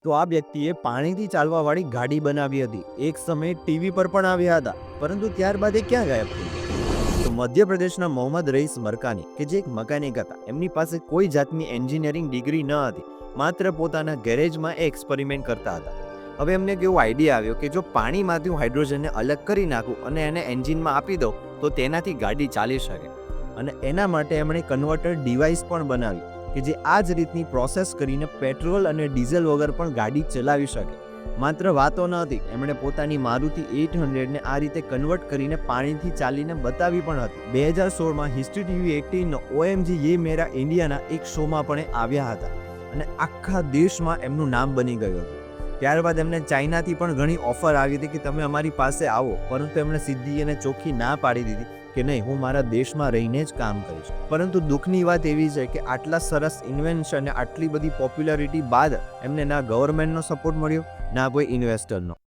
તો આ વ્યક્તિએ પાણીથી ચાલવાવાળી ગાડી બનાવી હતી. એક સમયે ટીવી પર પણ આવ્યા હતા, પરંતુ ત્યારબાદ એ ક્યાં ગાયબ થઈ ગયા? તો મધ્યપ્રદેશના મોહમ્મદ રઈસ મરકાની, કે જે એક મકેનિક હતા, એમની પાસે કોઈ જાતની એન્જિનિયરિંગ ડિગ્રી ન હતી, માત્ર પોતાના ગેરેજમાં એ એક્સપેરિમેન્ટ કરતા હતા. હવે એમને એક એવો આઈડિયા આવ્યો કે જો પાણીમાંથી હું હાઇડ્રોજનને અલગ કરી નાખું અને એને એન્જિનમાં આપી દઉં તો તેનાથી ગાડી ચાલી શકે. અને એના માટે એમણે કન્વર્ટર ડિવાઇસ પણ બનાવી કે જે આ જ રીતની પ્રોસેસ કરીને પેટ્રોલ અને ડીઝલ વગર પણ ગાડી ચલાવી શકે. માત્ર વાતો ન હતી, એમણે પોતાની મારુતિ 800ને આ રીતે કન્વર્ટ કરીને પાણીથી ચાલીને બતાવી પણ હતી. 2016માં હિસ્ટ્રી ટીવી 18નો OMG યે મેરા ઇન્ડિયાના એક શોમાં પણ એ આવ્યા હતા અને આખા દેશમાં એમનું નામ બની ગયું હતું. ત્યારબાદ એમને ચાઇનાથી પણ ઘણી ઓફર આવી હતી કે તમે અમારી પાસે આવો, પરંતુ એમણે સીધી અને ચોખ્ખી ના પાડી દીધી કે નહીં, હું મારા દેશમાં રહીને જ કામ કરીશ. પરંતુ દુઃખની વાત એવી છે કે આટલા સરસ ઇન્વેન્શન અને આટલી બધી પોપ્યુલારિટી બાદ એમને ના ગવર્મેન્ટનો સપોર્ટ મળ્યો, ના કોઈ ઇન્વેસ્ટરનો.